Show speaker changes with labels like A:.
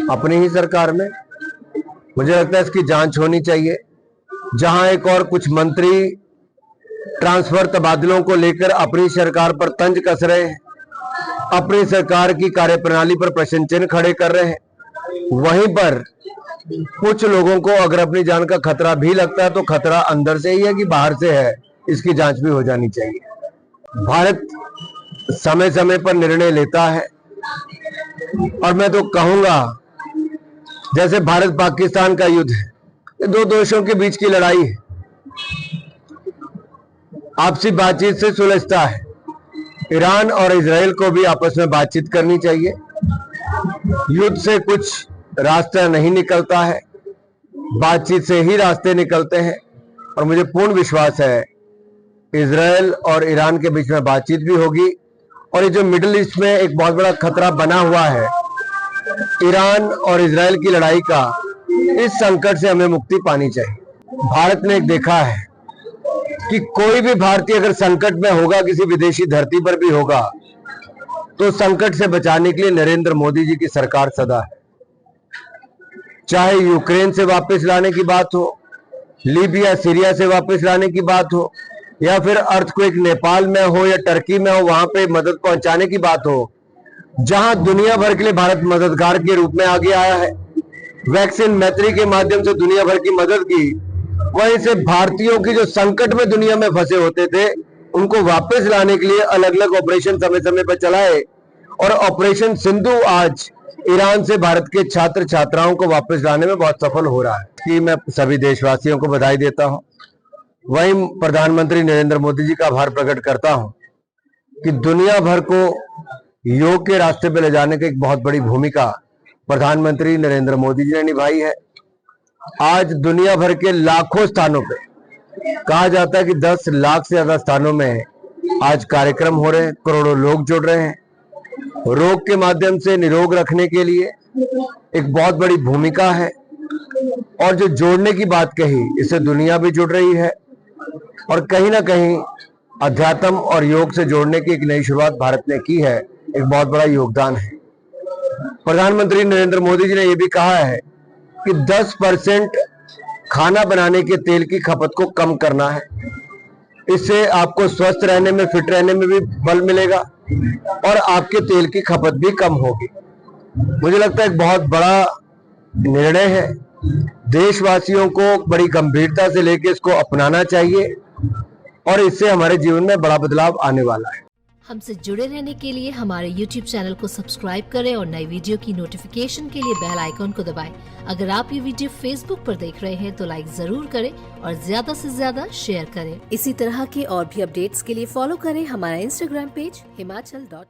A: अपनी ही सरकार में। मुझे लगता है इसकी जांच होनी चाहिए। जहां एक और कुछ मंत्री ट्रांसफर तबादलों को लेकर अपनी सरकार पर तंज कस रहे हैं, अपनी सरकार की कार्यप्रणाली पर प्रश्न चिन्ह खड़े कर रहे हैं, वहीं पर कुछ लोगों को अगर अपनी जान का खतरा भी लगता है तो खतरा अंदर से ही है कि बाहर से है, इसकी जांच भी हो जानी चाहिए। भारत समय समय पर निर्णय लेता है और मैं तो कहूंगा जैसे भारत पाकिस्तान का युद्ध है, ये दो देशों के बीच की लड़ाई है, आपसी बातचीत से सुलझता है। ईरान और इजराइल को भी आपस में बातचीत करनी चाहिए। युद्ध से कुछ रास्ता नहीं निकलता है, बातचीत से ही रास्ते निकलते हैं। और मुझे पूर्ण विश्वास है इजराइल और ईरान के बीच में बातचीत भी होगी। और ये जो मिडिल ईस्ट में एक बहुत बड़ा खतरा बना हुआ है, ईरान और इजराइल की लड़ाई का, इस संकट से हमें मुक्ति पानी चाहिए। भारत ने एक देखा है कि कोई भी भारतीय अगर संकट में होगा, किसी विदेशी धरती पर भी होगा, तो संकट से बचाने के लिए नरेंद्र मोदी जी की सरकार सदा है। चाहे यूक्रेन से वापस लाने की बात हो, लीबिया सीरिया से वापस लाने की बात हो, या फिर अर्थक्वेक नेपाल में हो या टर्की में हो, वहां पे मदद पहुंचाने की बात हो, जहां दुनिया भर के लिए भारत मददगार के रूप में आगे आया है, वैक्सीन मैत्री के माध्यम से दुनिया भर की मदद की, वहीं से भारतीयों की जो संकट में दुनिया में फंसे होते थे उनको वापस लाने के लिए अलग अलग ऑपरेशन समय समय पर चलाए। और ऑपरेशन सिंधु आज ईरान से भारत के छात्र छात्राओं को वापस लाने में बहुत सफल हो रहा है, कि मैं सभी देशवासियों को बधाई देता हूं। वहीं प्रधानमंत्री नरेंद्र मोदी जी का आभार प्रकट करता हूं कि दुनिया भर को योग के रास्ते पे ले जाने की एक बहुत बड़ी भूमिका प्रधानमंत्री नरेंद्र मोदी जी ने निभाई है। आज दुनिया भर के लाखों स्थानों पे, कहा जाता है कि 10 लाख से ज्यादा स्थानों में आज कार्यक्रम हो रहे हैं, करोड़ों लोग जुड़ रहे हैं। रोग के माध्यम से निरोग रखने के लिए एक बहुत बड़ी भूमिका है। और जो जोड़ने की बात कही, इससे दुनिया भी जुड़ रही है और कहीं ना कहीं अध्यात्म और योग से जोड़ने की एक नई शुरुआत भारत ने की है, एक बहुत बड़ा योगदान है। प्रधानमंत्री नरेंद्र मोदी जी ने यह भी कहा है कि 10% खाना बनाने के तेल की खपत को कम करना है। इससे आपको स्वस्थ रहने में, फिट रहने में भी बल मिलेगा और आपके तेल की खपत भी कम होगी। मुझे लगता है एक बहुत बड़ा निर्णय है, देशवासियों को बड़ी गंभीरता से लेकर इसको अपनाना चाहिए और इससे हमारे जीवन में बड़ा बदलाव आने वाला है।
B: हमसे जुड़े रहने के लिए हमारे YouTube चैनल को सब्सक्राइब करें और नई वीडियो की नोटिफिकेशन के लिए बेल आइकॉन को दबाएं। अगर आप ये वीडियो Facebook पर देख रहे हैं तो लाइक जरूर करें और ज्यादा से ज्यादा शेयर करें। इसी तरह के और भी अपडेट्स के लिए फॉलो करें हमारा Instagram पेज himachal.ke।